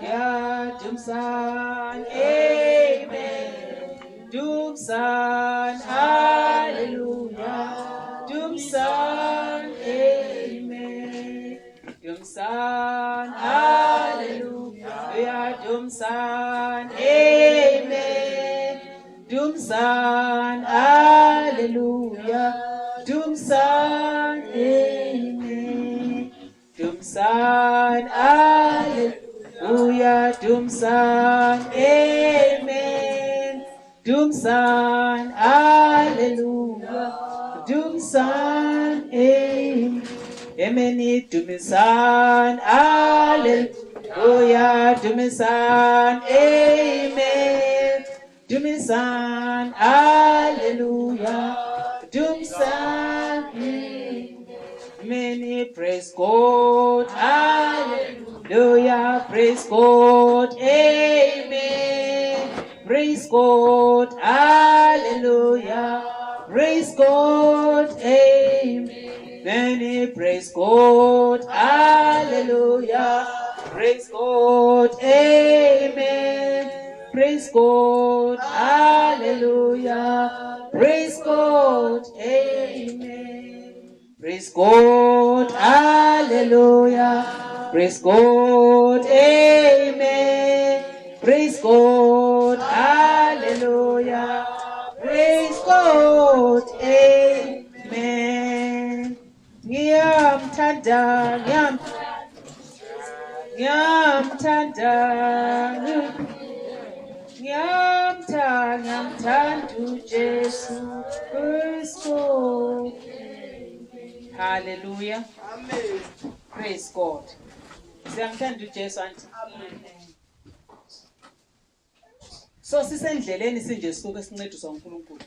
Yeah, Dumsan, amen. Dumsan, hallelujah. Dumsan, amen. Dumsan, hallelujah. Yeah, Dumsan, amen. Dumsan, hallelujah. Dumsan, amen. Dumsan, hallelujah. Dumsan, amen. Dumsan, hallelujah. Dumsan, amen. Amen. Dumsan, hallelujah. Dumsan, amen. Dumsan, hallelujah. Dumsan, amen. Many praise God, hallelujah, praise God, amen, praise God, hallelujah, praise God, amen, many praise God, hallelujah, praise God, amen, praise God, hallelujah, praise God, amen. Praise God, hallelujah. Praise God, amen. Praise God, hallelujah. Praise God, amen. Ngiyamthanda uJesu Kristu. Hallelujah. Amen. Praise God. Siyamthanda uJesu anti. Amen. So sisendleleni sinje sisuke sincediswa uNkulunkulu.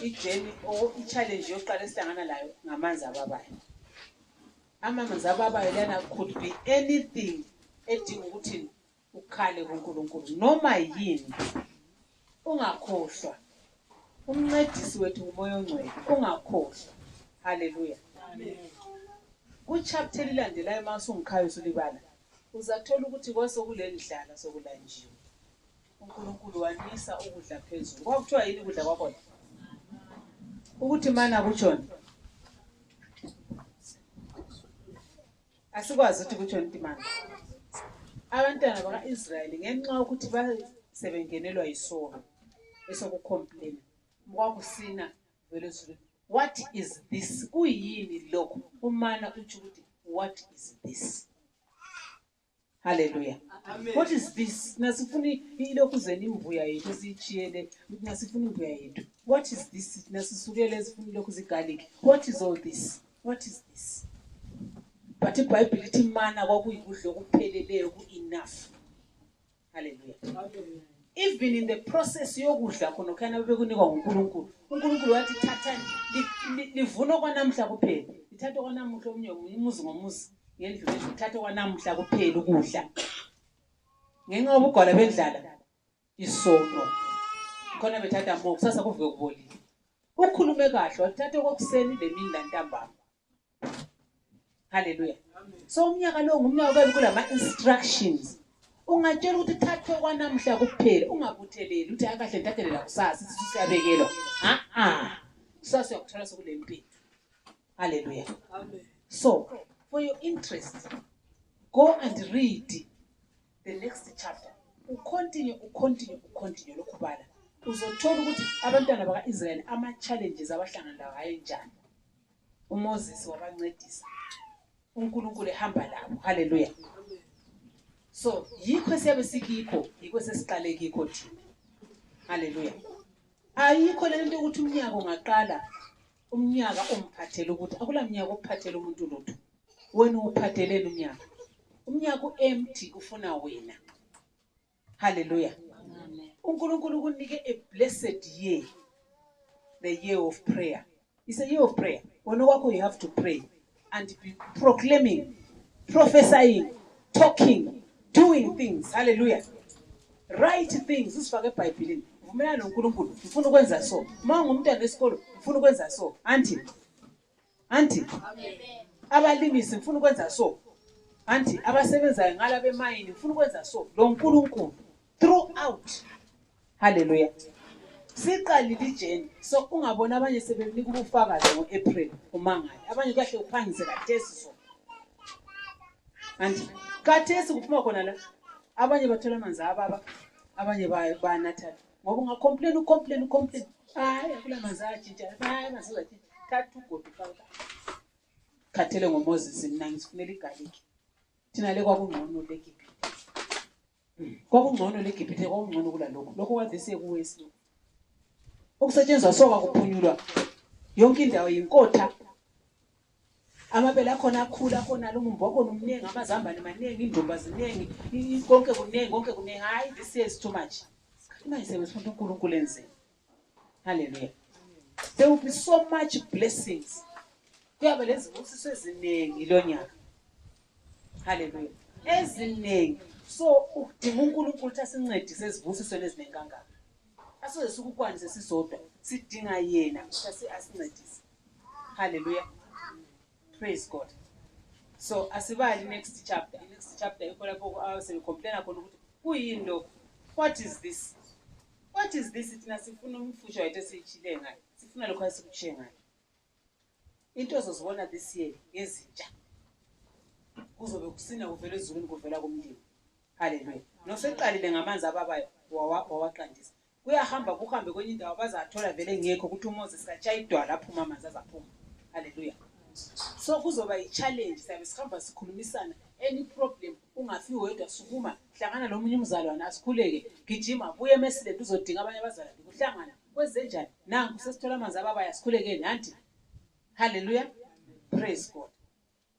Ijeni i-challenge yokuqala esihlangana layo ngamanzi ababayo. Amanzi ababayo lana could be anything edinga ukuthi ukhale kuNkulunkulu noma yini. Ungakhohlwa. Umncedisi wethu umoya ongcwele. Ungakhohlwa. Hallelujah. Amen. Kuchapter lilandelayo masungikhayo usulibala. Uzathola ukuthi kwasokulendlala sokulanjiwe. uNkulunkulu wanisa ukudla phezulu. Kwakuthiwa yini ukudla kwakhona? Ukuthi mana kutshona. Asikwazi ukuthi kutshona imana. Abantwana bakaIsrayeli ngenxa ukuthi basebengenelwa yisono esokukhomplela. Kwakusina vele zulu. What is this? Kuyini lokho? Umana uthi ukuthi what is this? Hallelujah. Amen. What is this? Nasifuni ilokhu zeni imvuya yethu sichiyele, nasifuni imvuya yethu. What is this? Nasisukele sifuni lokhu zigarlic. What is all this? What is this? But iBhayibheli lithi mana kwakuyikudla okupheleleyo ku-enough. Hallelujah. Amen. Even in the process yokudla khona khana bekunikwa uNkulunkulu. uNkulunkulu wathi thatha livuna kwanamhla kuphela. Lithatha kwanamuhla omunye umuzi ngomuzi ngendlu lethu lithatha kwanamhla kuphela ukudla. Ngenxa yobugwala bendlala isono. Khona bethatha mo kusasa kuvuke kubolile. Ukhulume kahle wathatha kokuseni lemini lantambama. Hallelujah. So umnyaka lo ngumnyaka kulama instructions. Ungatshela ukuthi thathe kwanamhla kuphela ungabutheleli uthi akahle ntathelela kusasa siyabekelwa. Kusasa uyakuthola sokulempilo. Hallelujah. Amen. So for your interest, go and read the next chapter. Continue lokhu bala. Uzothola ukuthi abantwana bakaIsrael ama challenges abahlangana lawo njani. uMoses wabancedisa. uNkulunkulu ehamba labo. Hallelujah. So yikho siyabe sikikho, yikho sesiqale kikho thina. Hallelujah. Ayikho lento ukuthi umnyaka ungaqala umnyaka omphathele ukuthi akula mnyaka ophathele umuntu lutho. Wena uphathelene umnyaka. Umnyaka empty ufuna wena. Hallelujah. Amen. uNkulunkulu kunike a blessed year. The year of prayer. It's a year of prayer. When you have to pray and be proclaiming, prophesying, talking, doing things. Hallelujah. Write things. Usifake eBhayibhelini. Vumelana noNkulunkulu. Ufuna ukwenza so. Uma ngumntwana esikolo, ufuna ukwenza so. Auntie. Amen. Abalimisi ufuna ukwenza so. anti abasebenzayo ngala bemayini ufuna ukwenza so lo nkulunkulu throughout. Hallelujah. Siqalile ijeni so ungabona abanye sebenika ubufakazi ngo-April umangali, abanye kahle uphangise kathesi so anti kathesi kuphuma khona la abanye bathola amanzi ababa, abanye banatha ngoba ungacomplain hayi akula manzi atshintsha, hayi amanzi atshintsha, thatha ugodo ufaka khathele ngoMoses mina ngisifunela igaliki. Thina le kwakungcono le Gibhithe, kwakungcono le Gibhithe, kwakungcono kula lokho kade sekuwesi okusetshenzwa soka kuphunyulwa yonke indawo yinkotha, amabele akhona akhula khona lo mumbo wakhona umningi, amazambane maningi, indumba ziningi, konke kuningi. Hayi this year is too much. Manje sebesifuna uNkulunkulu enzeni. Hallelujah. There will be so much blessings. Kuyabe lezibusiso eziningi lo nyaka. Hallelujah. Eziningi. So udinga uNkulunkulu ukuthi asincedise ezibusisweni eziningi kangaka. Asoze sikukwanise sisodwa, sidinga yena ukuthi asincedise. Hallelujah. Praise God. So asibali next chapter. Next chapter ikho lapho sebecomplaina khona ukuthi kuyini lokho. What is this? What is this? Thina sifuna umfusha wethu esichile ngayo. Sifuna lokho asikutshe ngayo. Into ozozibona this year ezintsha. Kuzobe kusina kuvela ezulwini kuvela kumlilo. Hallelujah. Noseqalile ngamanzi ababayo wawaqandisa. Kuyahamba kuhambe kwenye indawo bazathola vele ngekho ukuthi uMoses kachaya idwala aphuma amanzi azaphuma. Hallelujah. So kuzoba i-challenge sabe sikhamba sikhulumisana any problem ungafi wedwa sukuma hlangana nomunye umzalwane asikhuleke gijima buye eMeslet uzodinga abanye abazalwane kuhlangana kwezenjani nangu sesithola amanzi ababaya sikhulekeni anti. Hallelujah. Praise God.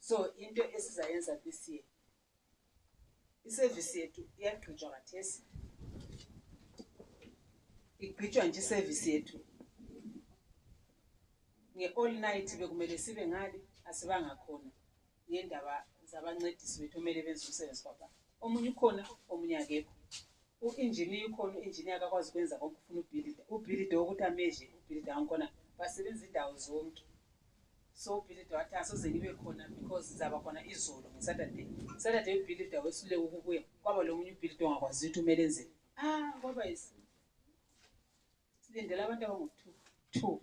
So into esizayenza this year iservice yethu iyagqitshwa kathesi, igqitshwa nje iservice yethu nge-all night bekumele sibe ngale asibanga khona ngendaba zabancedisi bethu omele benze umsebenzi kwaba. Omunye ukhona omunye akekho. U-engineer ukhona, u-engineer akakwazi ukwenza konke ufuna ubhilide ukuthi ameje ubhilide angikhona basebenza indawo zonke. So ubhilide wathi asoze libe khona because zaba khona izolo ngeSaturday ubhilide wesuleke ukubuya kwaba lo munye ubhilide ongakwazi ukuthi umele enzeni. Kwaba silindele abantu abangu-2.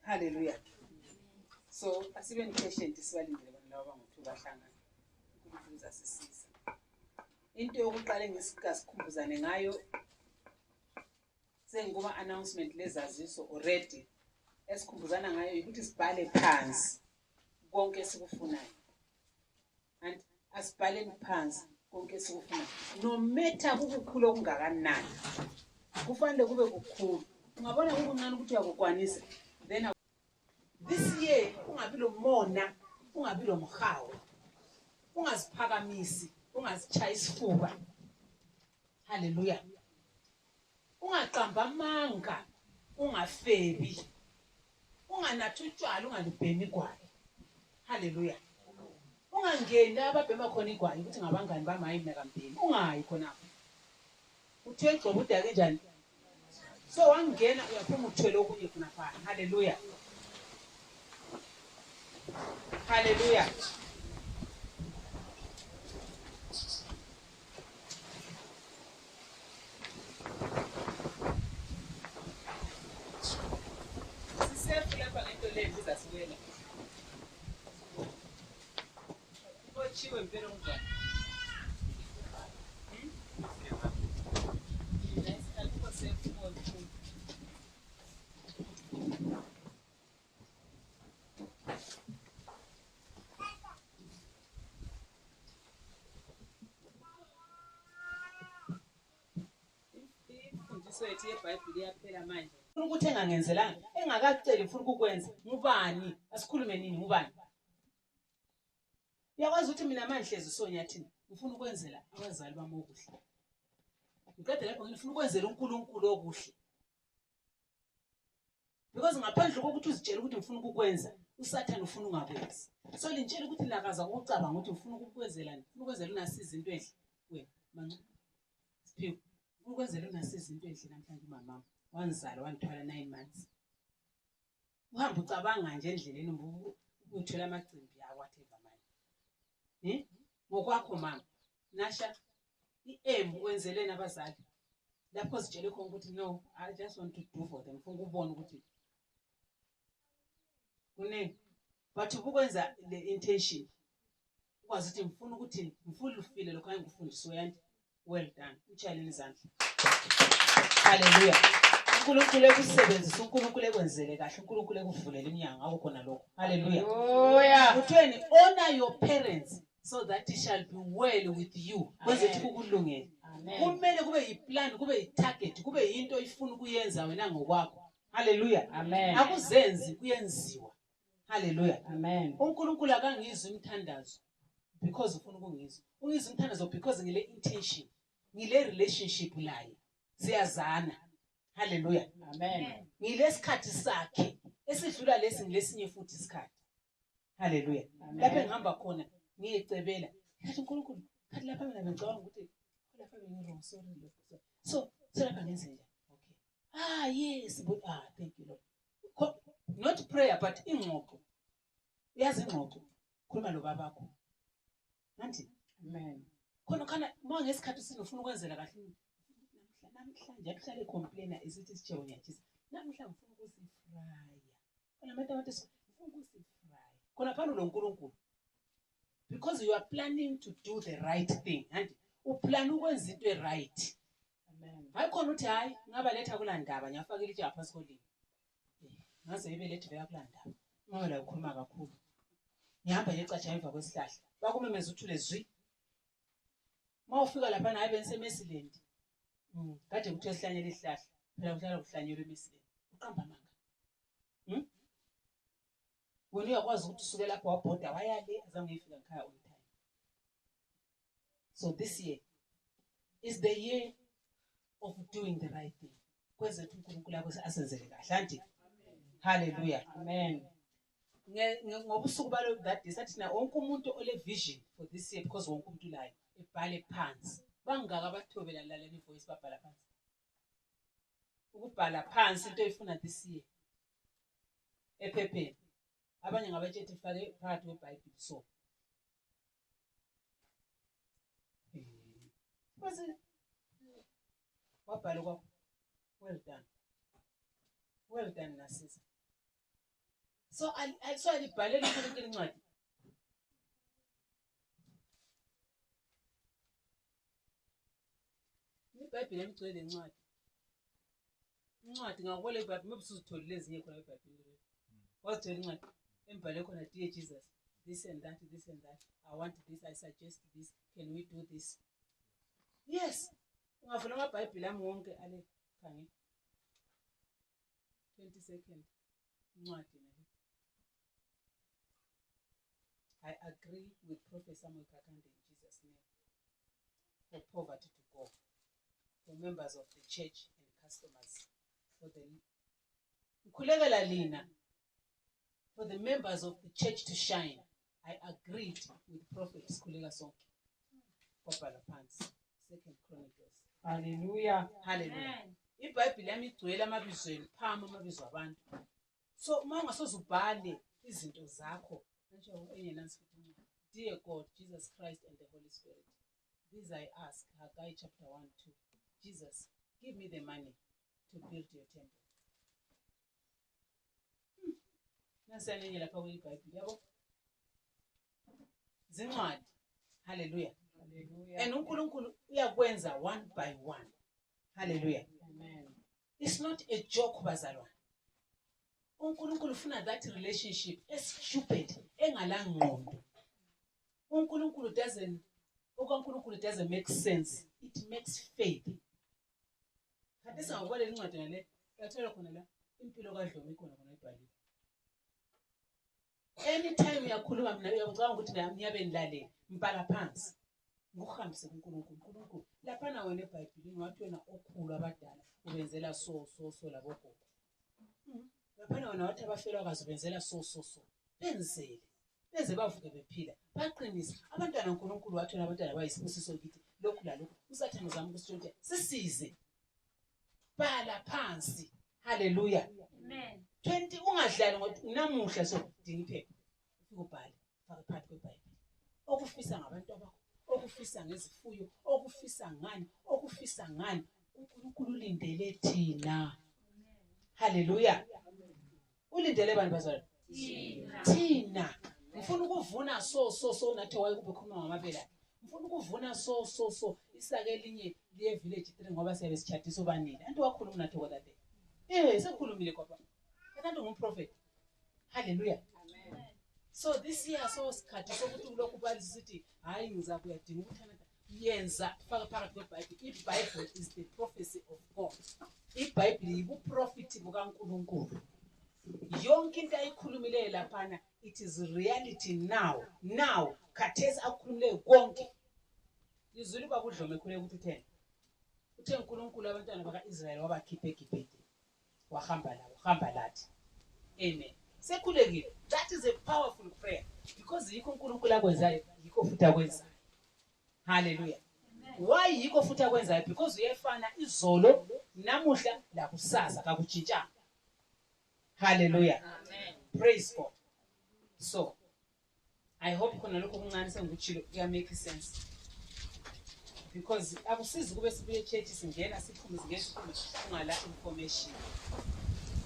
Hallelujah. So asibe patient sibalindele abantu laba abangu-2 bahlangana. uNkulunkulu uzasisiza. Into yokuqala engisikhumbuzane ngayo sengikuba announcement lezaziso already esikhumbuzana ngayo ukuthi sibhale phansi konke esikufunayo. And asibhaleni phansi konke esikufunayo. No matter kukukhulu okungakanani. Kufanele kube kukhulu. Ungabona kukuncane ukuthi uyakukwanisa. Then this year ungabi lo mona, ungabi lo mhawu. Ungaziphakamisi, ungazichaya isifuba. Hallelujah. Ungaqamba amanga, ungafebi. Unganathi utshwala, ungalibhemi igwayi. Hallelujah. Ungangeni ababhema khona igwayi ukuthi ngabangani bamayini nakambeni. Ungayi khonapho. Uthi egcoba udake njani? So wangena uyaphuma uthwele okunye khona phana. Hallelujah. Hallelujah. Sisefula lapha ngento lembi zasibela. Uchiwe impela umntwana. Sethi eBhayibheli yaphela manje. Ufuna ukuthi engangenzelanga, engakaceli ufuna ukukwenza. Ngubani? Asikhulume nini ngubani? Uyakwazi ukuthi mina manje hlezi uSonyathini, ufuna ukwenzela abazali bami okuhle. Ngiqede lapho ngifuna ukwenzela uNkulunkulu okuhle. Because ngaphandle kokuthi uzitshela ukuthi ngifuna ukukwenza, uSathane ufuna ungakwenzi. So lintshela ukuthi lakaza ukucabanga ukuthi ufuna ukukwenzelani, ufuna ukwenzela unasiza into ehle. Wena manje Siphiwe ukwenzela unasiza into enhle namhlanje umama wanizala wanithwala 9 months. Uhamba ucabanga nje endleleni uthola amacimbi ya whatever manje. ngokwakho mama nasha i-aim wenzeleni abazali lapho sitshele khona ukuthi no, I just want to do for them, ngifuna ukubona ukuthi kunini, but ukwenza le intention ukwazi ukuthi ngifuna ukuthi ngifuna ufile lokho engikufundisiwe and well done, uchayeleni izandla. Hallelujah. uNkulunkulu ekusebenzisa, uNkulunkulu ekwenzele kahle, uNkulunkulu ekuvulele iminyango akukho nalokho. Hallelujah. Uthweni honor your parents so that it shall be well with you. Kwenze ukuthi kukulungele. Kumele kube yiplan, kube yitarget, kube yinto ifuna ukuyenza wena ngokwakho. Hallelujah. Amen. Akuzenzi kuyenziwa. Hallelujah. Amen. uNkulunkulu akangizwe umthandazo because ufuna ukungizwa. Ungizwe umthandazo because ngile intention, ngile relationship laye. Siyazana. Hallelujah. Amen. Ngilesikhathi sakhe esidlula lesi ngilesinye futhi isikhathi. Hallelujah. Lapho engihamba khona ngiyecebela. Ngathi uNkulunkulu, ngathi lapha mina ngicabanga ukuthi lapha bengirong, sorry. So lapha ngenze njani? Okay. Yes, but thank you Lord. Not prayer but ingxoxo. Uyazi ingxoxo. Khuluma lo babakho. Nanti. Amen. Khona ngesikhathi sinofuna ukwenzela kahle. Namhlanje akuhlale complainer isithi sithe unyatshisa. Namhlanje ngifuna ukusifraya. Khona abantu ngifuna ukusifraya. Khona phana lo uNkulunkulu. Because you are planning to do the right thing. And uplan ukwenza into right. Amen. Hayi khona uthi hayi ngaba letha kulandaba ngiyafaka ilitshe ngaphansi kolimi. Ngaze ibe lethe vela kulandaba. Ngoba ukhuluma kakhulu. Ngihamba ngecatsha emva kwesihlahla. Bakumemeza uthule zwi. Mawufika lapha naye bensemesilend. Kade ukuthi esihlanyela isihlahla, phela uhlala kuhlanyelwa emesileni. Uqamba amanga. Wena uyakwazi ukuthi usuke lapho wabhoda wayale azange uyifika ekhaya on time. So this year is the year of doing the right thing. Kwenze ukuthi uNkulunkulu akho asenzele kahle. Anti. Hallelujah. Amen. Ngobusuku balo that day sathi na wonke umuntu ole vision for this year because wonke umuntu layo ebhale phansi. Bangaka abathobela lalela ivoice babhala phansi. Ukubhala phansi into efuna this year. Ephepheni. Abanye ngabatshethi ifake phakathi kweBhayibheli so. Bese wabhala kwakho. Well done. Well done Nasisa. So alibhalela uNkulunkulu incwadi. iBhayibheli emgcwele incwadi. Incwadi ngakubole iBhayibheli mebusuzitholile ezinye khona eBhayibhelini. Wazithola incwadi embhale khona dear Jesus, this and that, this and that. I want this, I suggest this. Can we do this? Yes. Ungavula amaBhayibheli ami wonke ale khange. 20 seconds. Incwadi nale. I agree with Prophet Samuel Kakande in Jesus' name for poverty to go, for members of the church and customers, for the members of the church to shine. I agreed with Prophet Kulega Sonke. Papa Pants, 2 Chronicles. Hallelujah. Hallelujah. iBhayibheli yami igcwele amabizweni phama amabizo abantu. So uma ungasozubhale izinto zakho dear God, Jesus Christ and the Holy Spirit, this I ask, Haggai chapter 1-2. Jesus, give me the money to build your temple. Nasanele lapha kwiBhayibheli yabo. Zincwadi. Hallelujah. Hallelujah. And uNkulunkulu uyakwenza one by one. Hallelujah. Amen. It's not a joke bazalwane. uNkulunkulu ufuna that relationship stupid engalangqondo. uNkulunkulu doesn't make sense. It makes faith. Kade singakubona incwadi ngale yathola khona la impilo kaDlomo ikhona khona eBhayibhelini. Anytime uyakhuluma mina uyangicabanga ukuthi ngiyabe nilalele mbhala phansi. Ngokuhambise kuNkulunkulu. Lapha na wena eBhayibhelini wathi wena okhulu abadala ubenzela so labogogo. Lapha wena wathi abafelwa bazobenzela so. Benzele. Beze bavuke bephila. Baqinisa. Abantwana uNkulunkulu wathi wena abantwana bayisibusiso kithi. Lokhu la lokhu. Usathane uzama ukusitshontsha. Sisize. Bhala phansi. Hallelujah. Amen. 20 ungadlali ngokuthi namuhla so dinga iphepha. Ufike ubhale. Faka phakathi kweBhayibheli. okufisa ngabantu abakho, okufisa ngezifuyo, okufisa ngani, okufisa ngani, uNkulunkulu ulindele thina. Haleluya. Ulindele bani bazalwane? Thina. Ngifuna ukuvuna so nathi waye kube khuluma ngamabela. Ngifuna ukuvuna so isake elinye liye village 3 ngoba siyabe sichadisa ubanile. Anti wakhuluma nathi kodade. Sekhulumile kwapha. Kanti ngumprofeti. Haleluya. Amen. So this year so sikhathi sokuthi kulokhu balisi sithi hayi ngiza kuyadinga ukuthana yenza faka phakathi kweBhayibheli. iBhayibheli is the prophecy of God. iBhayibheli yibuprofiti bukaNkulunkulu. Yonke into ayikhulumileyo laphana it is reality now khathesi akukhulumileyo konke. Izulu babudlome khule ukuthi utheni. Uthe uNkulunkulu abantwana bakaIsrael wabakhipha eGibhithe. Wahamba labo, hamba lathi. Amen. Sekhulekile. That is a powerful prayer because yikho uNkulunkulu akwenzayo, yikho futhi akwenzayo. Hallelujah. Why yikho futhi akwenzayo? Because uyefana izolo, namuhla, lakusasa akujintshanga. Hallelujah. Amen. Praise God. So, I hope khona lokho okuncane sengikuchilo kuya make sense. Because akusizi kube sibuye church singena siphume ungala information.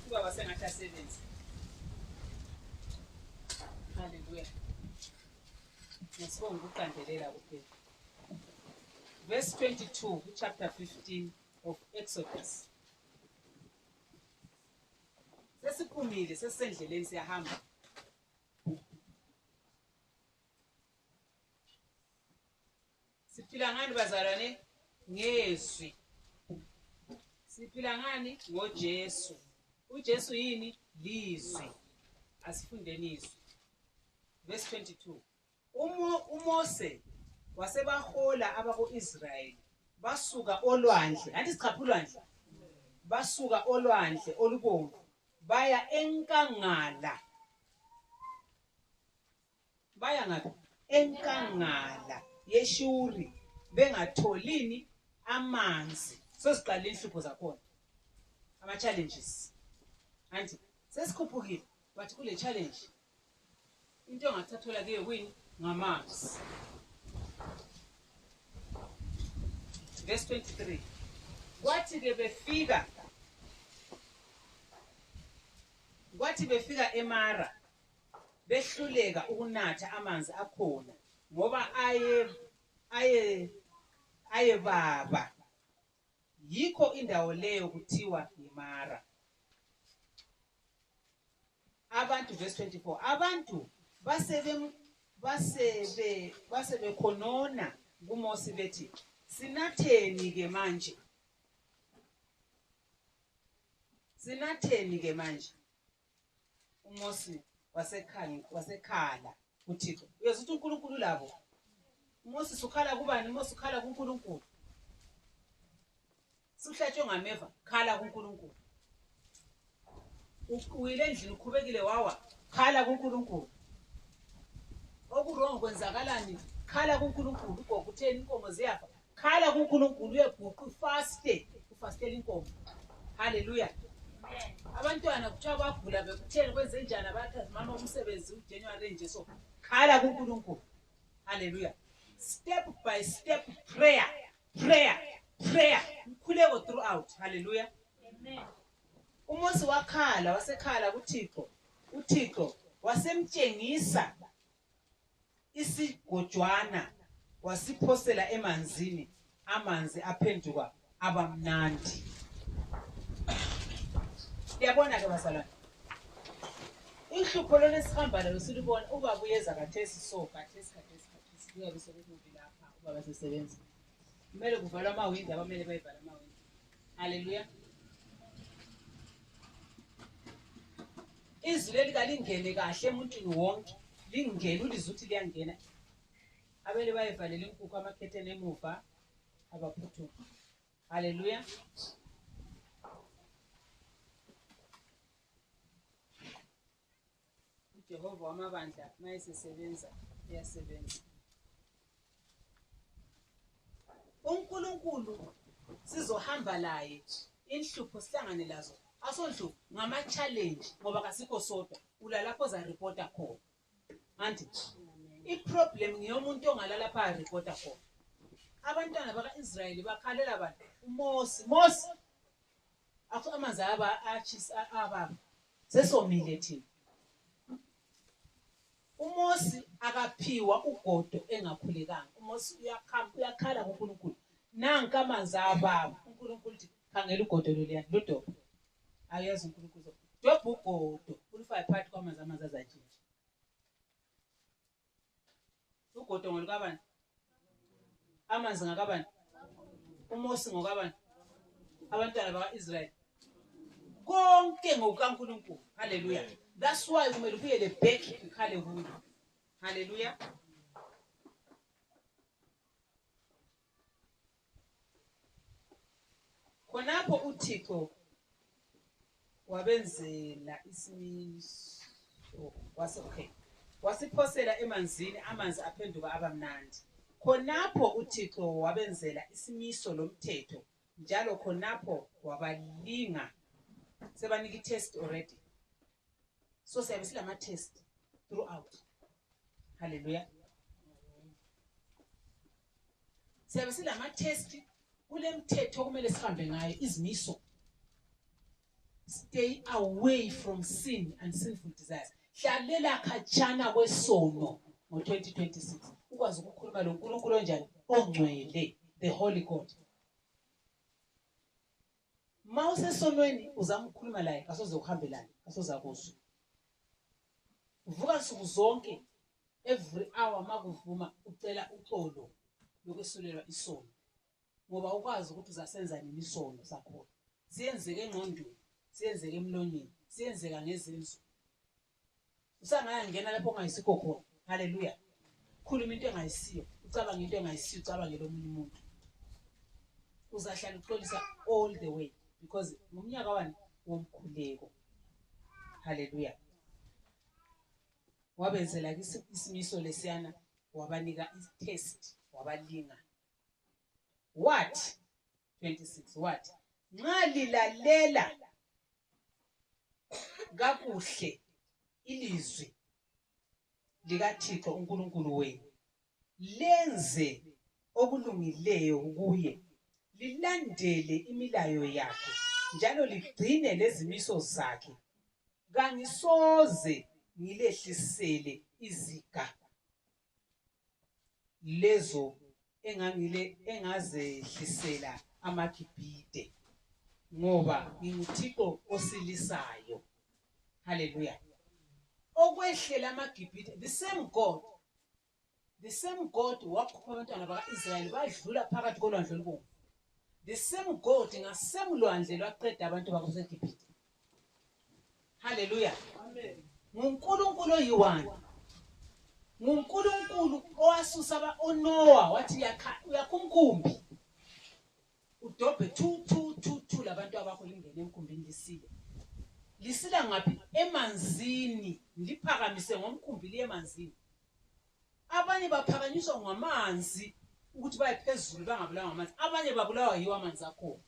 Kuba basengathi asebenze. Hallelujah. Nasibonga ukuqandelela kuphela. Verse 22 chapter 15 of Exodus. Sesiphumile sesendleleni siyahamba. Siphila ngani bazalwane? Ngezwi. Siphila ngani? NgoJesu. uJesu yini? Lizwi. Asifundeni izwi. Verse 22. uMose wasebahola abako-Israyeli basuka olwandle. Anti sichapha ulwandle. Basuka olwandle olubomvu baya enkangala. Baya ngaphi? Enkangala yeShuri bengatholini amanzi. Sesiqala inhlupho zakhona. Ama challenges. Anti sesikhuphukile but kule challenge into engathathola kuye kwini ngamanzi. Verse 23. Kwathi befika eMara behluleka ukunatha amanzi akhona ngoba aye baba. Yikho indawo leyo kuthiwa yiMara. Abantu verse 24. Abantu basebekhonona kuMose bethi sinatheni ke manje? Sinatheni ke manje? uMose wasekhala uThixo. Uyezwa ukuthi uNkulunkulu labo. uMose sukhala kubani? uMose ukhala kuNkulunkulu. Suhlatshwe ngameva, khala kuNkulunkulu. Uyile endlini ukhubekile wawa, khala kuNkulunkulu. Okurongo kwenzakalani? Khala kuNkulunkulu. Ugogo utheni inkomo ziyafa? Khala kuNkulunkulu. Uyebhuqa ufastele inkomo. Hallelujah. Abantwana kuthiwa bagula bekutheni kwenze njani abathi mama umsebenzi uJanuary nje so. Khala kuNkulunkulu. Hallelujah. Step by step prayer. Ukhuleko throughout. Hallelujah. Amen. uMose wasekhala kuThixo. uThixo wasemtshengisa isigojwana wasiphosela emanzini, amanzi aphenduka abamnandi. Uyabona ke bazalwane? Inhlupho lona esihamba layo silibona ubaba uyeza kathesi kuyabe sekukubi lapha ubaba sesebenza. Kumele kuvalwe amawindi, abamele bayivala amawindi. Hallelujah. Izwi leli kalingene kahle emuntwini wonke. Lingene ulizwe ukuthi liyangena. Abele bayivalela inkukhu amakhetheni emuva abaphuthuka. Hallelujah. Jehova wamabandla mayesesebenza uyasebenza. uNkulunkulu sizohamba laye inhlupho sihlangane lazo. Asonhlupho ngama challenge ngoba kasikho sodwa. Ulalapho za reporta khona. Anti I-problem ngiyomuntu ongalala phaa reporter khona. Abantwana baka-Israyeli bakhalela abantu Mose afu amanzi ababa sesomile thina. uMose akaphiwa ugodo engakhulekanga. uMose uyakhala kuNkulunkulu. Nanka amanzi ababa. uNkulunkulu uthi khangela ugodo loliyana loDobho. Ayazi uNkulunkulu. Dobho ugodo ulifake phakathi kwamanzi azatshintsha. Ugodo ngolukabani? Amanzi ngakabani? uMose ngokabani? Abantwana baka-Israyeli konke ngokukaNkulunkulu. Hallelujah. That's why kumele ubuyele back ukhale kuye. Hallelujah. Khonapho uThixo wabenzela isimiso wasiphosela emanzini, amanzi aphenduka abamnandi. Khonapho uThixo wabenzela isimiso lomthetho, njalo khonapho wabalinga. Sebanika i-test already. So siyabe silama test throughout. Hallelujah. Siyabe silama test kule mthetho kumele sihambe ngayo, izimiso. Stay away from sin and sinful desires. Hlalela khatshana kwesono ngo-2026. Ukwazi ukukhuluma lo nkulunkulu onjani? Ongcwele, the Holy God. Mawusesonweni uzama ukukhuluma laye, asoze ukuhambelana, asoze akuzwe. Vuka nsuku zonke, every hour makuvuma ucela uxolo lokwesulelwa isono. Ngoba ukwazi ukuthi uzasenza nini isono sakho. Siyenzeke engqondweni, siyenzeke emlonyeni, siyenzeka ngezinzo. Usangaya ngena lapho ongayisikho khona. Hallelujah. Khuluma into engayisiyo, ucabanga into engayisiyo, ucabangela omunye umuntu. Uzahlala uxolisa all the way because ngomnyaka wani womkhuleko. Hallelujah. Wabenzela isimiso lesiyana, wabanika i-test, wabalinga. What? 26. What? Nxa lilalela kakuhle ilizwi likaThixo uNkulunkulu wenu, lenze okulungileyo kuye, lilandele imilayo yakhe, njalo ligcine lezimiso zakhe, kangisoze ngilehlisele iziga lezo engazehlisela amaGibhite, ngoba nginguThixo osilisayo. Hallelujah. Okwehlela amaGibhite, the same God wakhupha abantwana baka-Israyeli badlula phakathi kolwandle olubomvu. The same God ngasemlwandle lwaqeda abantu bakoseGibhite. Hallelujah. Amen. nguNkulunkulu oyiwani. nguNkulunkulu owasusa oNoah wathi yakha umkhumbi. Udobhe two labantu abakho lingene emkhumbini lisila ngaphi? Emanzini. Liphakamise ngomkhumbi liye emanzini. Abanye baphakanyiswa ngamanzi ukuthi baye phezulu bangabulawa ngamanzi. Abanye babulawa yiwo amanzi akho.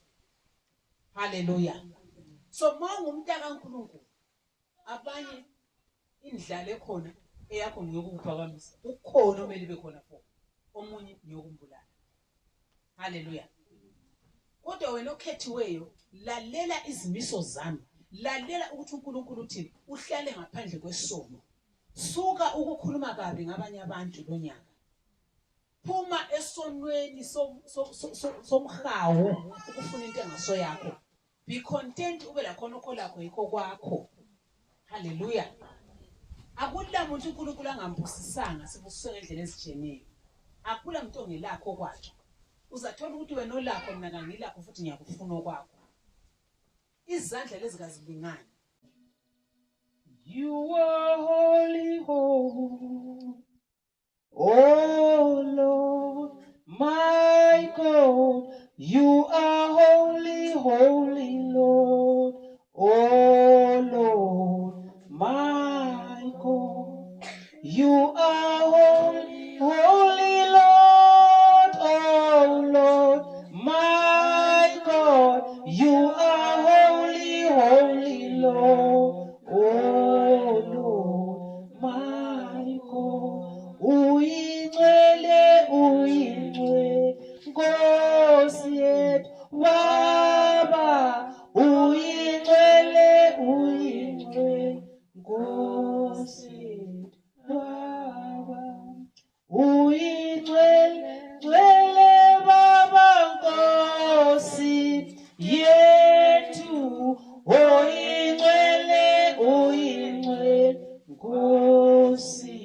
Hallelujah. So mawungumntaka kaNkulunkulu, abanye indlala ekhona eyakho ngiyokuphakamisa. Ukhona omele bekhona for omunye ngiyokumbulala. Hallelujah. Kodwa wena okhethiweyo, lalela izimiso zami. Lalela ukuthi uNkulunkulu uthini, uhlale ngaphandle kwesono. Suka ukukhuluma kabi ngabanye abantu lonyaka. Phuma esonweni somhawu ukufuna into engaso yakho. Be content ube la khona okho lakho yikho kwakho. Hallelujah. Akula muntu uNkulunkulu angambusisanga sibuswe ngendlela ezijeneyo. Akula muntu ongelakho kwakhe. Uzathola ukuthi wena olakho mina ngangilakho futhi ngiyakufuna okwakho. Izandla lezi kazilingani. You are holy, holy, oh Lord, my God. You are holy, holy Lord, oh Lord, my God. You are holy, holy Lord, oh Lord, my God. You are holy, holy Lord, oh Lord, my God. Ngcwele Baba Nkosi yethu, oyingcwele, oyingcwele Nkosi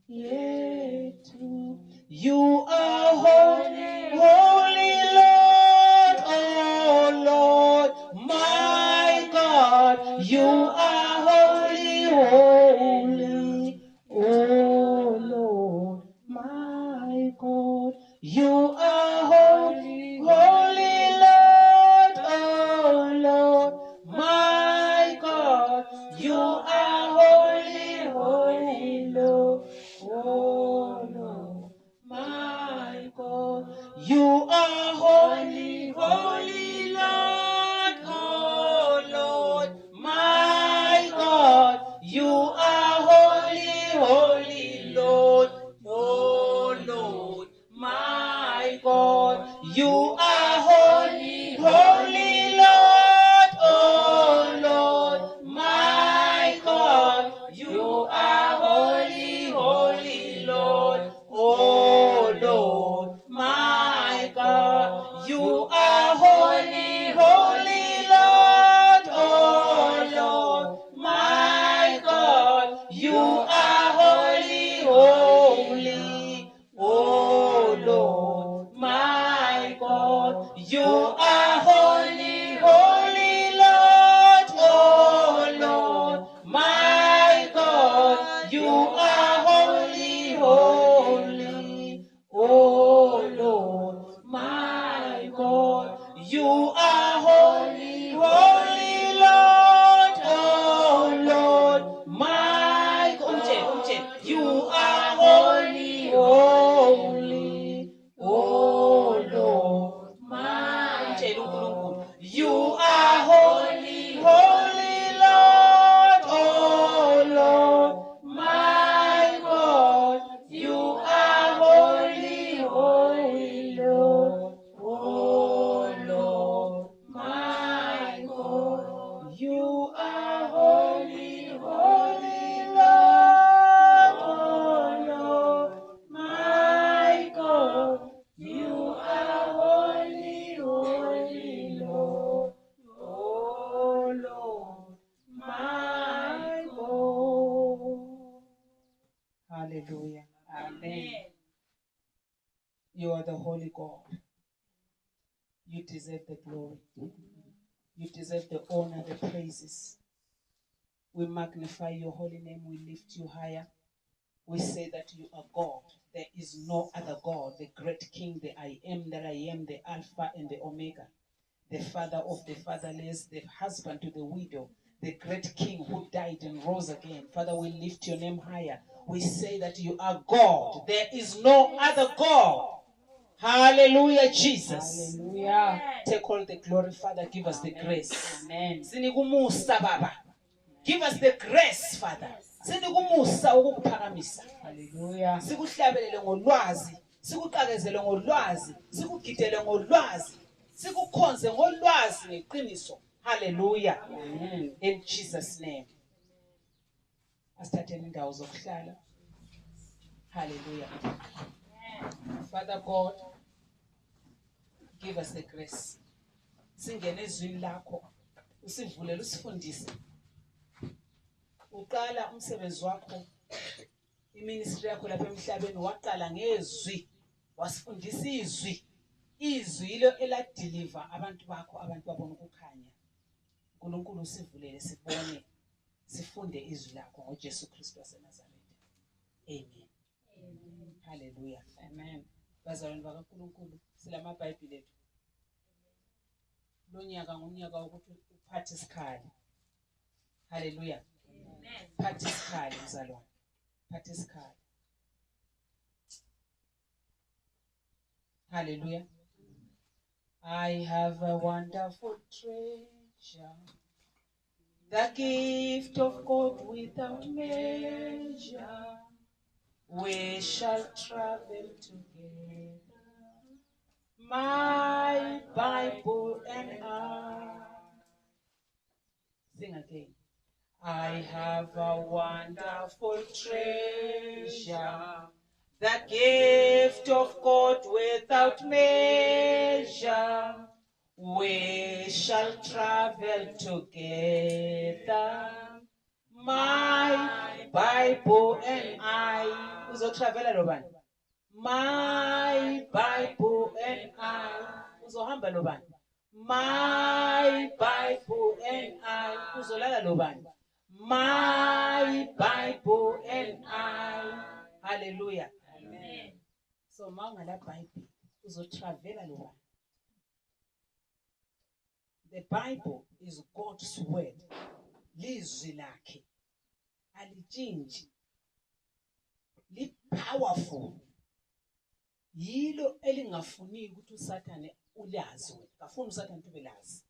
yethu. You are holy, holy Lord, oh Lord, my God. You are holy, holy, oh Lord, my God. You are holy, holy Lord, oh Lord, my God. You are holy, holy Lord, oh Lord, my God. You are holy, holy Lord, oh Lord, my God. You are holy, holy Lord, oh Lord, my God. You are holy, holy Lord, oh Lord, my God. You are holy, holy Lord, oh Lord, my God. You are holy, holy Lord, oh Lord, my God. You are holy, holy, oh Lord, my God. You are holy, holy Lord, oh Lord, my God. You are holy, holy, oh Lord, my God. You are holy, holy Lord, oh Lord, my God. You are holy, holy, oh Lord, my God. You are holy, holy Lord, oh Lord, my God. You are holy, holy Lord, oh Lord, my God. You are holy, holy Lord, oh Lord, my God. You are holy, holy Lord, oh Lord, my God. Hallelujah. Amen. You are the holy God. You deserve the glory. You deserve the honor, the praises. We magnify your holy name. We lift you higher. We say that you are God. There is no other God, the great King, the I am that I am, the Alpha and the Omega, the Father of the fatherless, the husband to the widow, the great King who died and rose again. Father, we lift your name higher. We say that you are God. There is no other God. Hallelujah, Jesus. Hallelujah. Take all the glory, Father. Give us the grace. Amen. Sinigumusa, Baba. Give us the grace, Father. Sinigumusa ukukuphakamisa. Hallelujah. Sikuhlabelele ngolwazi, sikuqakezele ngolwazi, sikugidele ngolwazi, sikukhonze ngolwazi ngeqiniso. Hallelujah. Amen. In Jesus' name. Asithatheni indawo zokuhlala. Hallelujah. Father God, give us the grace. Singene ezwini lakho, usivulele, usifundise. Uqala umsebenzi wakho, iministry yakho lapha emhlabeni waqala ngezwi, wasifundisa izwi. Izwi ilo eladeliver abantu bakho, abantu babona ukukhanya. uNkulunkulu usivulele sibone, sifunde izwi lakho ngoJesu Kristu waseNazaretha. Amen. Amen. Hallelujah. Amen. Bazalwane bakaNkulunkulu, silamabhayibheli ethu. Lo nyaka ngomnyaka wokuthi uphathe isikhali. Hallelujah. Amen. Phathe isikhali mzalwane. Phathe isikhali. Hallelujah. I have a wonderful treasure, the gift of God without measure. We shall travel together, my Bible and I. Sing again. I have a wonderful treasure, the gift of God without measure. We shall travel together. My Bible and I. Uzotravela nobani? My Bible and I. Uzohamba nobani? My Bible and I. Uzolala nobani? My Bible and I. Hallelujah. Amen. So mawungala Bible uzotravela nobani? The Bible is God's word. Lizwi lakhe alitshintshi, li powerful. Yilo elingafuni ukuthi uSathane ulazi wena. Kafuni uSathane ube lazi.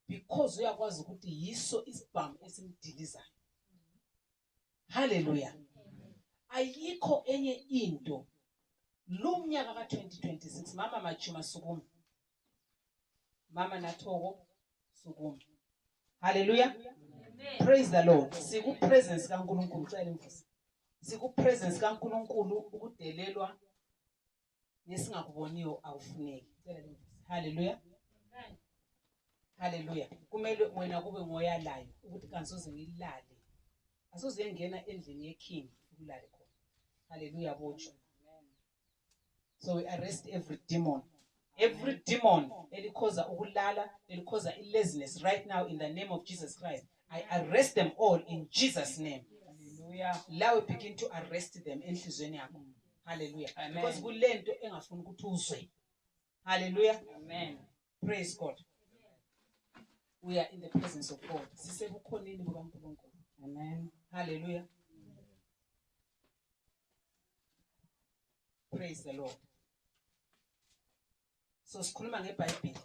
Because uyakwazi ukuthi yiso isibhamu esimdilizayo. Hallelujah. Ayikho enye into lo mnyaka ka2026 mama Machuma Sukuma. Mama Nathoko Sukuma. Hallelujah. Amen. Praise the Lord. Siku presence kaNkulunkulu cela imvusi. Siku presence kaNkulunkulu ukudelelwa nesingakuboniyo awufuneki. Cela imvusi. Hallelujah. Amen. Hallelujah. Kumele wena kube ngoyalayo ukuthi kansoze ngilale. Asoze ngena endlini yeking ukulala khona. Hallelujah botsho. So we arrest every demon. Every demon elikhoza ukulala, elikhoza laziness right now in the name of Jesus Christ. I arrest them all in Jesus' name. Hallelujah. Now we begin to arrest them enhlizweni yakho. Hallelujah. Amen. Because kulento engafuni ukuthi uzwe. Hallelujah. Amen. Praise God. We are in the presence of God. Sisebukhoneni bukaNkulunkulu. Amen. Hallelujah. Praise the Lord. So sikhuluma ngeBhayibheli.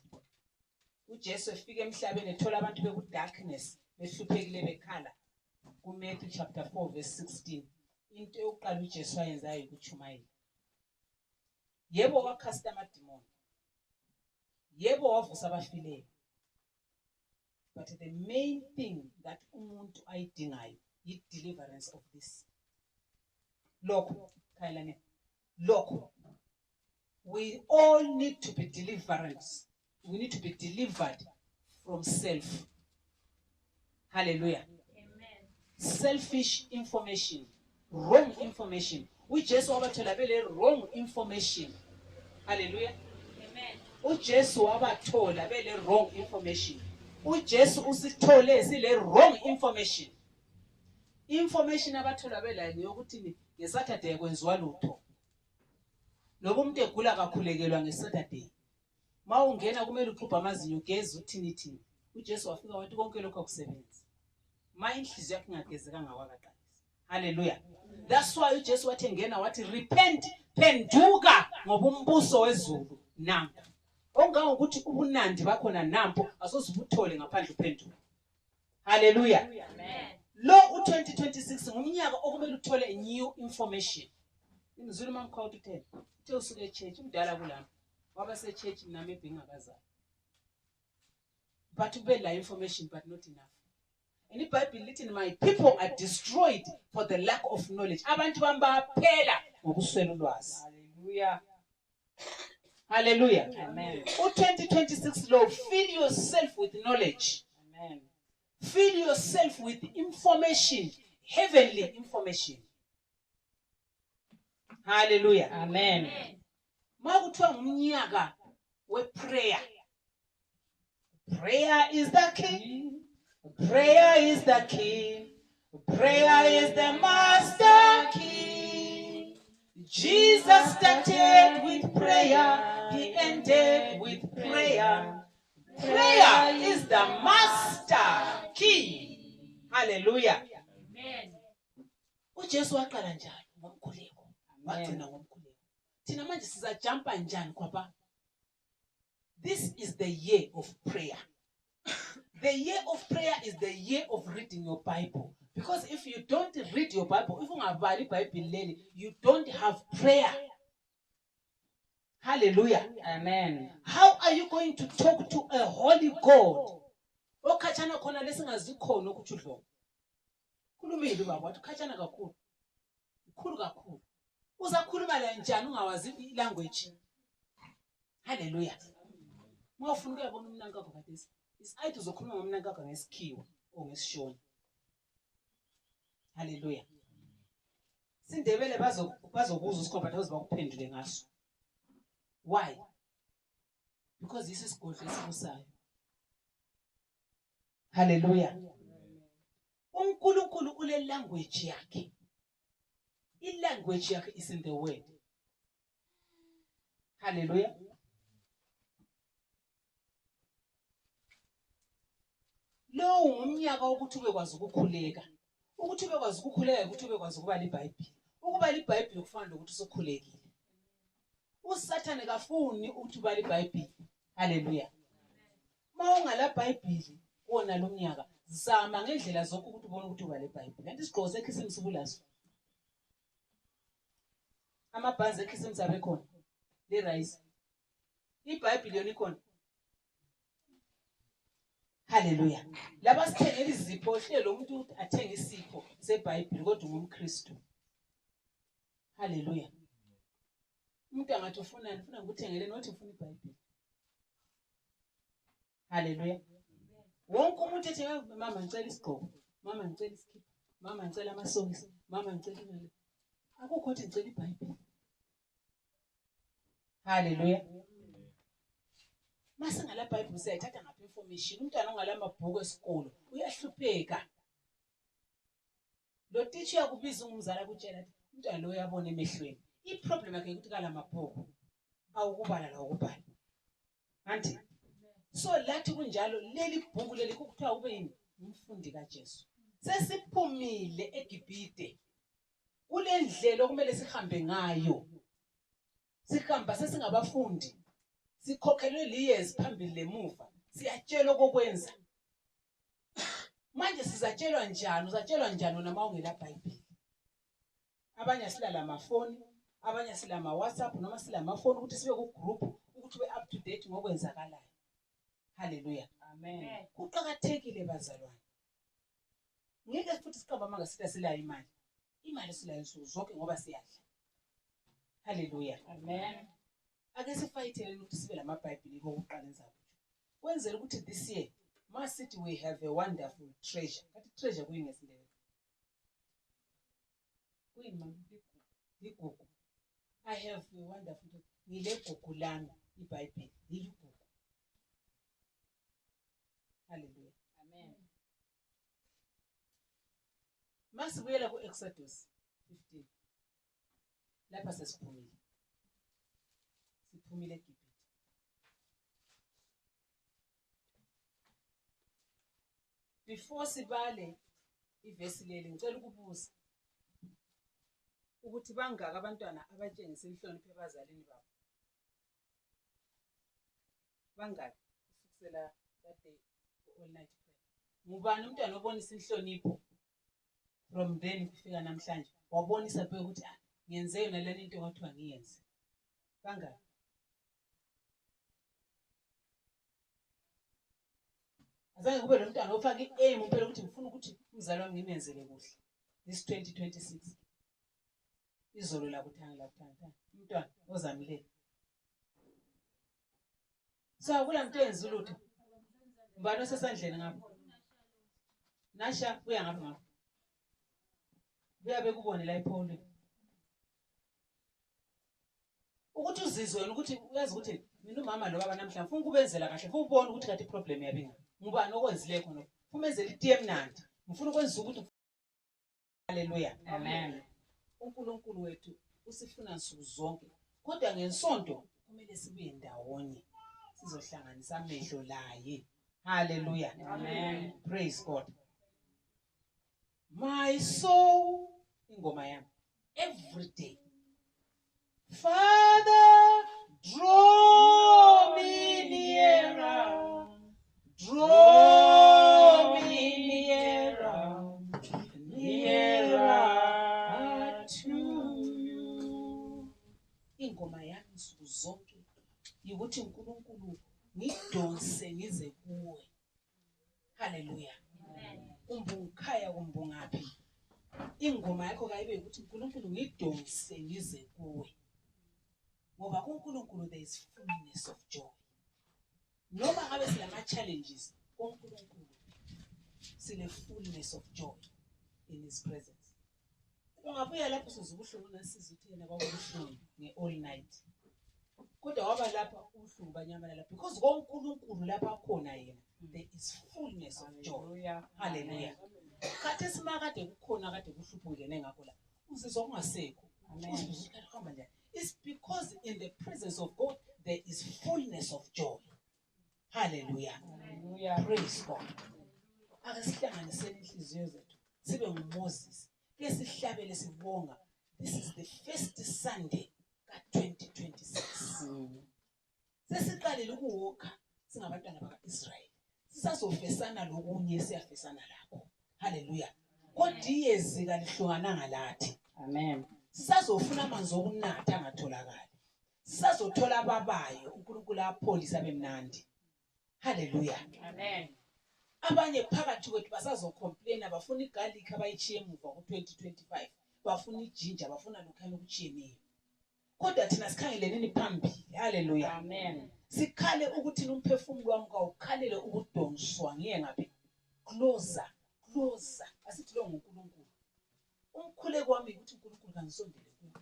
uJesu efika emhlabeni ethola abantu beku darkness behluphekile bekhala. kuMatthew chapter 4 verse 16. Into yokuqala uJesu ayenzayo ukuchumayela. Yebo wakhasta amadimoni. Yebo wavusa abafileyo. But the main thing that umuntu ayidingayo yi deliverance of this. Lokho khayilane. Lokho. We all need to be delivered. We need to be delivered from self. Hallelujah. Amen. Selfish information, wrong information. uJesu wabathola bele wrong information. Hallelujah. Amen. uJesu wabathola bele wrong information. uJesu usithole sile wrong information. Information abathola bela ngiyokuthi ngeSaturday kwenziwa lutho. Lobo umuntu egula kakhulekelwa ngeSaturday. Mawungena kumele uxubha amazinyo ugeze uthini. uJesu wafika wathi konke lokho akusebenzi. Inhliziyo yakhe ingagezekanga wakaqalisa. Hallelujah. That's why uJesu wathi engena wathi repent, phenduka ngoba umbuso wezulu nampo. Ongangokuthi ubunandi bakhona nampo asozibuthole ngaphandle uphenduka. Hallelujah. Amen. Lo u2026 ngumnyaka okumele uthole a new information. Imizulu mamkhawuthi 10. Uthe usuke echurch umdala kulapha. Waba sechurch nami ebhingakazana. But ube la information but not enough. And iBhayibheli lithi my people are destroyed for the lack of knowledge. Abantu baphela ngokuswela ulwazi. Hallelujah. Hallelujah. Amen. U2026 Lord, fill yourself with knowledge. Amen. Fill yourself with information, heavenly information. Hallelujah. Amen. Makuthiwa ngumnyaka weprayer. Prayer is the key. Prayer is the key. Prayer is the master key. Jesus started with prayer. He ended with prayer. Prayer is the master key. Hallelujah. Amen. uJesu waqala njalo ngomkhuleko. Wagcina ngomkhuleko. Thina manje sizajumpa njani kwaba? This is the year of prayer. The year of prayer is the year of reading your Bible. Because if you don't read your Bible, if ungabali iBhayibheli leli, you don't have prayer. Hallelujah. Amen. How are you going to talk to a holy God? Okhatshana khona lesingazi khona ukuthi udlo. Khulumile baba wathi khatshana kakhulu. Ikhulu kakhulu. Uzakhuluma la njani ungawazi ilanguage? Hallelujah. Mawufuna ukuyabona umnankakho kathesi. Isithi uzokhuluma ngomnankakho ngesikhiwa o ngesishoni. Hallelujah. Sindebele bazokuzwa isikhomba ukuthi bakuphendule ngaso. Why? Because this is God esibusayo. Hallelujah. uNkulunkulu ule language yakhe. I-language yakhe is in the word. Hallelujah. Lo umnyaka ukuthi ubekwazi ukukhuleka. Ukuthi ubekwazi ukukhuleka ukuthi ubekwazi ukubala iBhayibheli. Ukubala iBhayibheli kufana nokuthi usokhulekile. uSathane kafuni ukuthi ubala iBhayibheli. Hallelujah. Mawungala iBhayibheli wona lo mnyaka zama ngendlela zonke ukuthi ubone ukuthi ubala iBhayibheli. Kanti isigqoko sekhisimu sibulaso. Amabhanzi ekhisimu sabe khona. Le rice. iBhayibheli yona ikhona. Hallelujah. Laba sithengela izipho hlelo umuntu athenga isipho seBhayibheli kodwa ungumKristu. Hallelujah. Umuntu angathi ufuna ukuthengele nothi ufuna iBhayibheli. Hallelujah. Wonke umuntu ethi mama ngicela isigqoko, mama ngicela isikhipa, mama ngicela amasokisi, mama ngicela imali. Akukho ukuthi ngicela iBhayibheli. Hallelujah. Mase ngala Bible siyayithatha ngapha information. Umntwana ongala amabhuku esikolo uyahlupheka. Lo teacher yakubiza umzala kutshela ukuthi umntwana lo uyabona emehlweni. I-problem yakhe ukuthi kala mabhuku awukubala la ukubhala. Anti so lathi kunjalo leli bhuku leli kuthiwa ube yini umfundi kaJesu. Sesiphumile eGibhite. Kule ndlela okumele sihambe ngayo. Sihamba sesingabafundi. Sikhokhelwe liyezi phambili lemuva. Siyatshelwa kokwenza. Manje sizatshelwa njani? Uzatshelwa njani wena mawungela iBhayibheli? Abanye silala amafoni, abanye sila ama WhatsApp noma sila amafoni ukuthi sibe ku group ukuthi ube up to date ngokwenzakalayo. Hallelujah. Amen. Kuqhakathekile bazalwane. Ngeke futhi siqaba manga sithi sila imali. Imali sila insuku zonke ngoba siyadla. Hallelujah. Amen. Ake sifayithele ukuthi sibe lamaBhayibheli kokuqala enzayo. Kwenzela ukuthi this year masithi we have a wonderful treasure. Kathi treasure kuyingesindebele. Kuyimali igugu. I have a wonderful ngile gugu lami iBhayibheli yigugu. Hallelujah. Amen. Masibuyela ku Exodus 15. Lapha sesiphumile. Siphumile eGibhite. Before sibale ivesi leli ngicela ukubuza ukuthi bangaka abantwana abatshengisa inhlonipho ebazalini babo. Bangaka kusukela kade all night prayer. Ngubani umntwana obonisa inhlonipho from then kufika namhlanje wabonisa phela ukuthi ngiyenze yona lento into kwathiwa ngiyenze. Bangaka? Azange kube nomntwana ofaka i-aim phela ukuthi ngifuna ukuthi umzali wami ngimenzele kuhle. This 2026. Izolo la kuthanga umntwana ozamile. So kula muntu enza ulutho. Mbani osesandleni ngapha? Nasha uya ngapha. Uyabe kubone la iphone. Ukuthi uzizwe wena ukuthi uyazi ukuthi mina umama lo baba namhlanje ufuna ukubenzela kahle, ufuna ubone ukuthi kathi iproblem yabinga. Ngubani okwenzile khona? Ufuna enzele itiye emnandi. Ngifuna ukwenza ukuthi hallelujah. Amen. uNkulunkulu wethu usifuna nsuku zonke. Kodwa ngensonto kumele sibuye ndawonye. Sizohlanganisa amehlo laye. Hallelujah. Amen. Praise God. My soul ingoma yami every day. Father, draw me nearer. Draw me nearer. Nearer to you. Ingoma yami nsuku zonke ukuthi uNkulunkulu ngidonse ngize kuwe. Hallelujah. Amen. Umbungikhaya kumbungaphi. ingoma yakho kayibe ukuthi uNkulunkulu ngidonse ngize kuwe. Ngoba kuNkulunkulu there is fullness of joy. Noma ngabe silama challenges, kuNkulunkulu sine fullness of joy in his presence. Ungabuya lapho sizobuhlungu nasizwe uthena kwakubuhlungu ngeall night. Kodwa waba lapha ubuhlungu banyamalala because kuNkulunkulu lapha khona yena there is fullness of joy. Hallelujah. Kade simakade kukhona kade kuhluphukene ngakho la. Uzizwa kungasekho. Amen. It's because in the presence of God there is fullness of joy. Hallelujah. Hallelujah. Praise God. Akasihlanganiseni inhliziyo zethu sibe nguMoses. Ke sihlabele sibonga. This is the first Sunday ka-2026. Sesiqalile ukuwalka singabantwana bakaIsrael. Sisazofesana lokunye siyafesana lapho. Hallelujah. Kodwa iyezi kalihlukananga lathi. Amen. Sisazofuna amanzi okunatha angatholakali. Sisazothola ababayo uNkulunkulu apholisa bemnandi. Hallelujah. Amen. Abanye phakathi kwethu basazocomplain abafuna igarlic abayichiye emuva ku-2025. Bafuna ijinja, bafuna lokhana okuchiyeneyo. Kodwa thina sikhangeleni phambili. Hallelujah. Amen. Sikhale ukuthi nomphefumulo wami kawukhalele ukudonswa ngiye ngaphi. Closer. Asithi lo nguNkulunkulu. Umkhuleko wami ukuthi uNkulunkulu kangisondele kuye.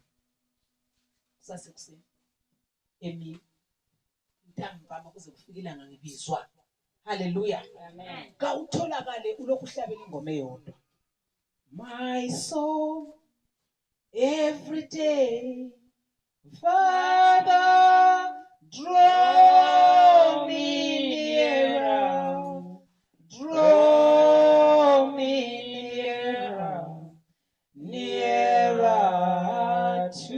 Sasekuseni. Emini. Ntambama kuze kufike ilanga ngibizwa. Hallelujah. Amen. Kawutholakale ulokhu uhlabela ingoma eyodwa. My soul every day, Father, draw me nearer, draw me nearer to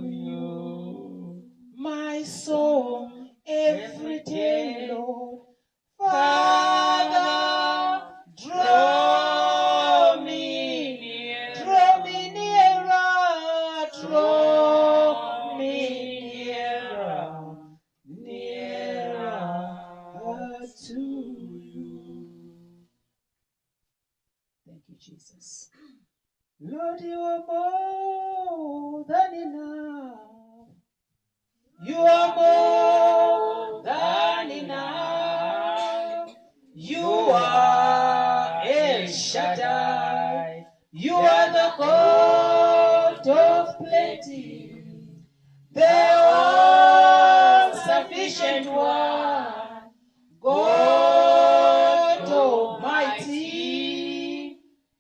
you. My soul every day, Lord, Father, draw me nearer, draw me nearer to you. Thank you, Jesus. Lord, you are more than enough. You are more than enough. You are El Shaddai. You are the God of plenty, the all-sufficient one, God Almighty.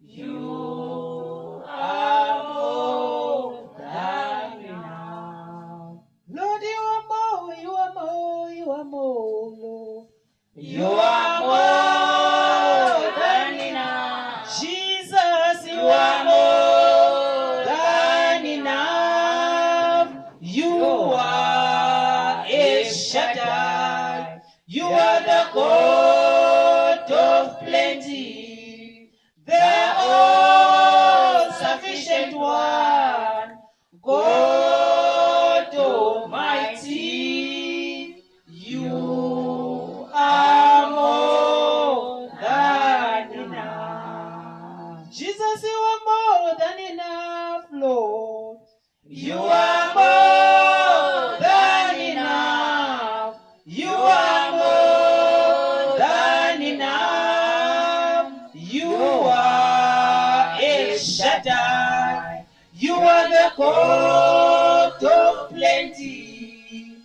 You are more than enough. Lord, you are more, you are more, you are more, Lord. You are more than enough. Jesus, you are more than enough. You are El Shaddai. You are the God of plenty, the all-sufficient one, God Almighty. You are more than enough. Jesus, you are more than enough, Lord. You are more than enough. You are more than enough. You are El Shaddai. You are the God of plenty,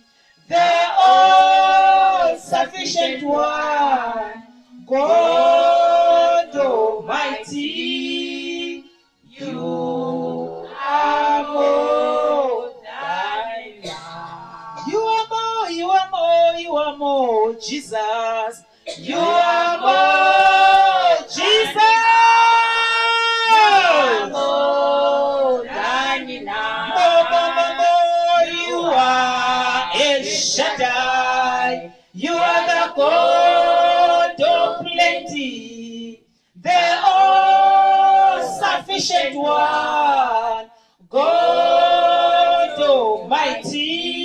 the all-sufficient one, God Almighty. You are more than enough. You are more, you are more, you are more, Jesus. You are more, Jesus. You are more than enough. More, you are El Shaddai. You are the God of plenty, the all-sufficient one, God Almighty.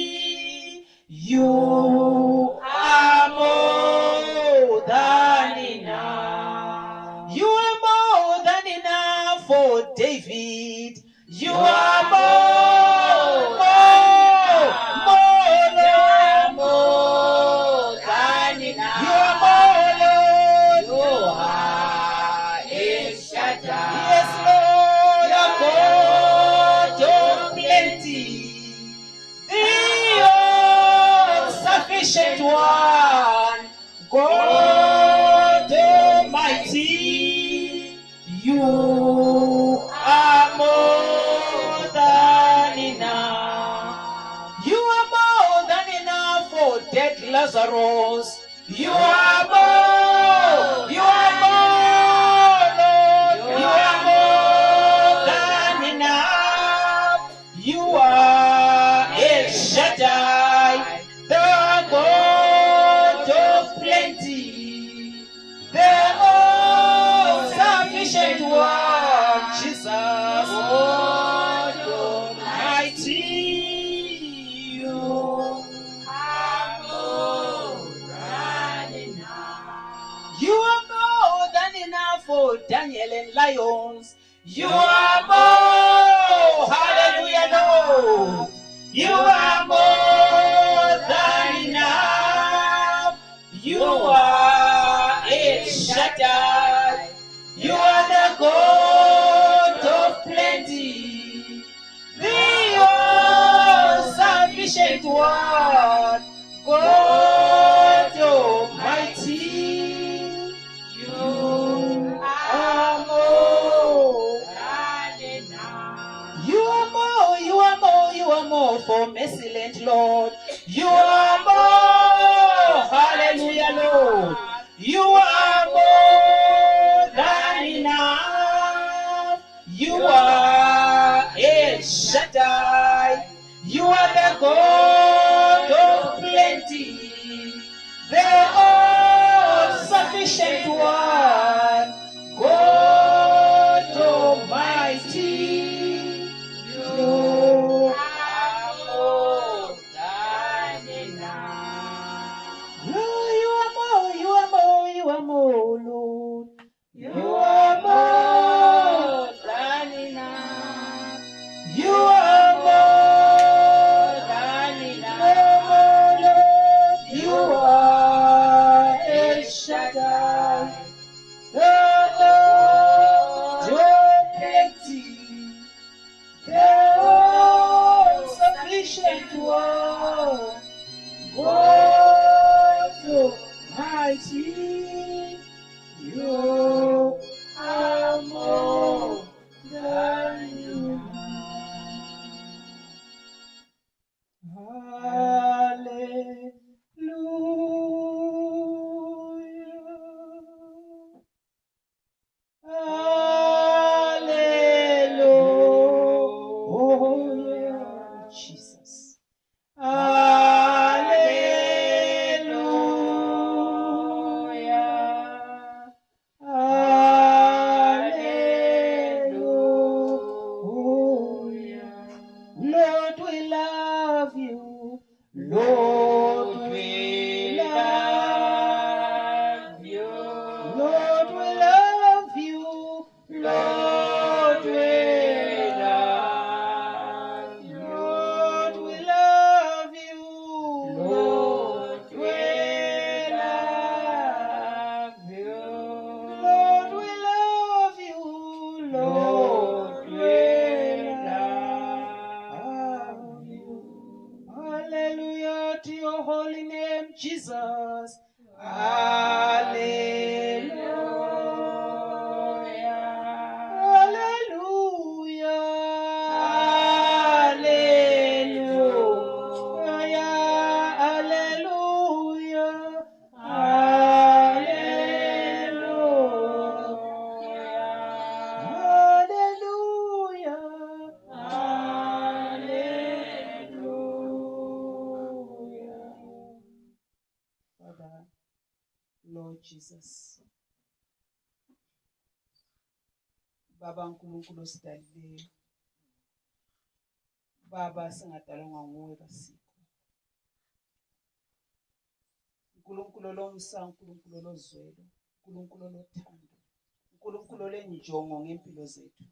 You are more than enough. You are more than enough for days. one, God Almighty, you are more than enough. You are more than enough for dead Lazarus. You are more, you are more, Lord. You are more than enough. You are El Shaddai, the God of plenty, the all-sufficient one, Jesus, God Almighty. You are more than enough. You are more than enough for Daniel and lions. You are more, hallelujah, Lord. You are more than enough. You are El Shaddai. You are the God of plenty, the all-sufficient one, God Almighty. You are more than enough. You are more, you are more, you are more for excellent Lord. You are more, hallelujah, Lord. You are more than enough. You are El Shaddai. You are the God of plenty, the all-sufficient one, God Almighty. You are more than enough. Lord, you are more, you are more, you are more, Lord. You are more than enough. You are more than enough, Lord. You are El Shaddai, the Lord of plenty, the all-sufficient one, God Almighty. You are more than enough. Hallelujah. Hallelujah. Jesus. Hallelujah. Hallelujah. Lord, we love you. Lord, we love you. Lord, we love you. Lord, we love you. Lord, we love you. Lord, we love you. Lord, we love you. Lord, we love you. Hallelujah to your holy name, Jesus. Hallelujah. Hallelujah. Hallelujah. Hallelujah. Hallelujah. Hallelujah. Father, Lord Jesus, Baba uNkulunkulu osidalileyo, Baba singadalwanga nguwe kaSipho, uNkulunkulu olomsa, uNkulunkulu olozwelo, uNkulunkulu olothando, uNkulunkulu olenjongo ngempilo zethu.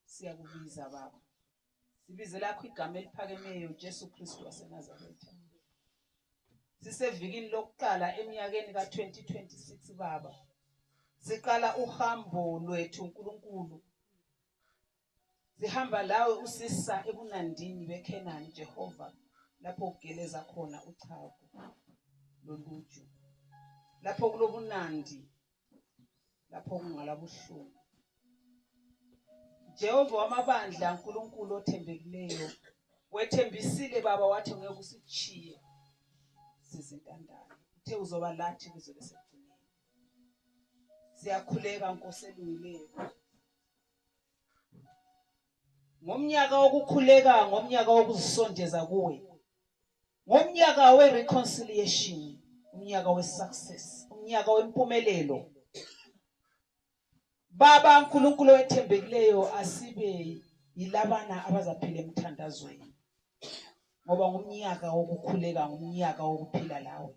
Siyakubiza Baba, sibize lakho igama eliphakemeyo, Jesu Kristu waseNazaretha. Sisevikini lokuqala eminyakeni ka-2026 Baba, siqala uhambo lwethu uNkulunkulu. Sihamba lawe usisa ebunandini beKhenani Jehova, lapho kugeleza khona uchago loluju, lapho kulobunandi, lapho kungalabuhlungu. Jehova wamabandla, uNkulunkulu othembekileyo, wethembisile Baba wathi ngeke usichiye sizintandane. Uthe uzoba lathi kuze besekugcineni. Siyakhuleka Nkosi elungileyo. Ngomnyaka wokukhuleka, ngomnyaka wokuzisondeza kuwe, ngomnyaka we-reconciliation, umnyaka we-success, umnyaka wempumelelo. Baba uNkulunkulu wethembekileyo, asibe yilabana abazaphila emthandazweni. Ngoba ngumnyaka wokukhuleka, ngumnyaka wokuphila lawe,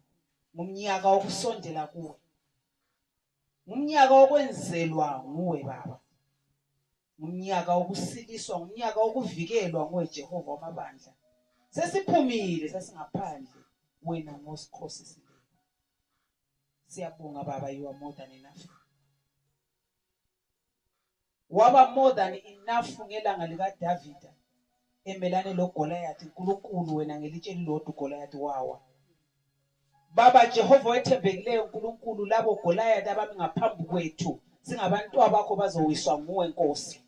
ngumnyaka wokusondela kuwe, ngumnyaka wokwenzelwa nguwe Baba, ngumnyaka wokusiliswa, ngumnyaka wokuvikelwa nguwe Jehova wamabandla. Sesiphumile sasingaphandle, wena ngosikhosisileyo. Siyabonga Baba, you are more than enough. Waba more than enough ngelanga likaDavida emelane loGoliath. uNkulunkulu wena ngelitshe elilodwa uGoliath wawa. Baba Jehova wethembekileyo, uNkulunkulu, labo Goliath abami ngaphambi kwethu singabantu abakho bazowiswa nguwe Nkosi.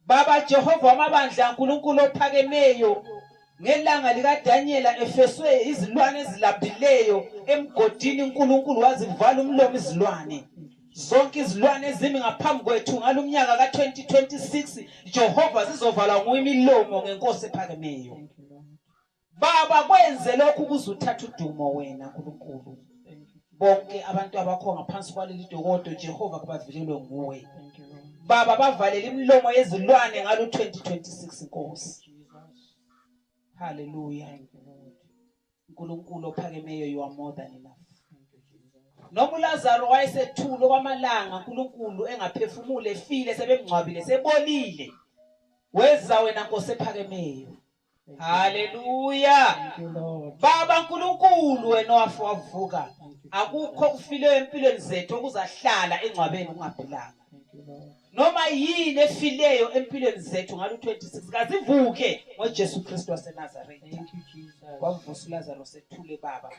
Baba Jehova wamabandla, uNkulunkulu ophakemeyo, ngelanga likaDaniela efeswe izilwane ezilambileyo emgodini, uNkulunkulu wazivala umlomo izilwane. Zonke izilwane ezimi ngaphambi kwethu ngalumnyaka ka-2026 Jehova zizovalwa nguwe imilomo ngeNkosi ephakemeyo. Baba kwenze lokhu kuze uthathe udumo wena Nkulunkulu. Bonke abantu abakho ngaphansi kwaleli dokodo Jehova kubavilelwe nguwe. Baba bavalele imilomo yezilwane ngalo 2026 Nkosi. Hallelujah. Nkulunkulu ophakemeyo, you are more than enough. Noma uLazaro wayesethulo kwamalanga, Nkulunkulu engaphefumule, efile, sebemngcwabile, sebolile, weza wena Nkosi ephakemeyo. Hallelujah. Baba Nkulunkulu wena wavuka, akukho kufileyo empilweni zethu okuzahlala engcwabeni ungaphilanga. Noma yini efileyo empilweni zethu ngalo 26 kazivuke ngoJesu Kristu waseNazaretha. Wavusa uLazaro sethule Baba.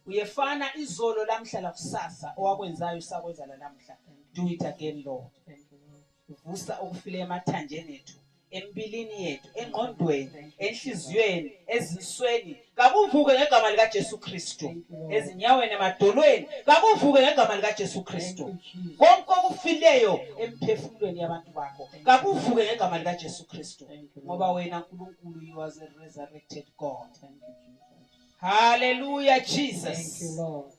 Uyefana izolo lamhla lakusasa, owakwenzayo sakwenza namhla. Do it again Lord. Vusa okufile emathanjeni ethu, empilini yethu, engqondweni, enhliziyweni, ezinsweni. Kakuvuke ngegama lika Jesu Kristu. Ezinyaweni emadolweni kakuvuke ngegama lika Jesu Kristu. Konke okufileyo emphefumulweni yabantu bakho kakuvuke ngegama lika Jesu Kristu. Ngoba wena Nkulunkulu, you are a resurrected God. Hallelujah Jesus. Thank you Lord.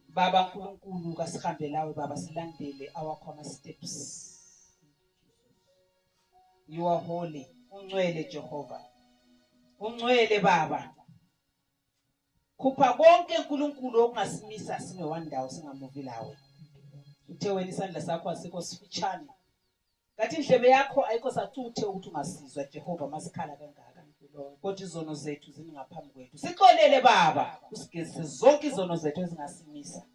Baba Nkulunkulu, kasihambe lawe Baba, silandele awakho ama steps. You are holy. Ungcwele Jehova. Ungcwele Baba. Khupha konke Nkulunkulu okungasimisa sime wandawo singamuvi lawe. Uthe wena isandla sakho asikho sifitshane. Kathi indlebe yakho ayikho sacuthe ukuthi ungasizwa Jehova masikhala kangaka. Kodwa izono zethu zingaphambi kwethu. Sixolele Baba, usigezise zonke izono zethu ezingasimisa.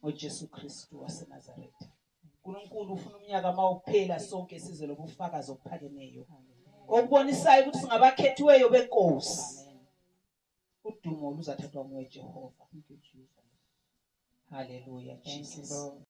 ngoJesu Kristu waseNazaretha. uNkulunkulu ufuna umnyaka mawuphela sonke size lobufakazi obuphakemeyo. Okubonisayo ukuthi singabakhethiweyo beNkosi. Udumo luzathathwa nguwe Jehova. Hallelujah Jesus.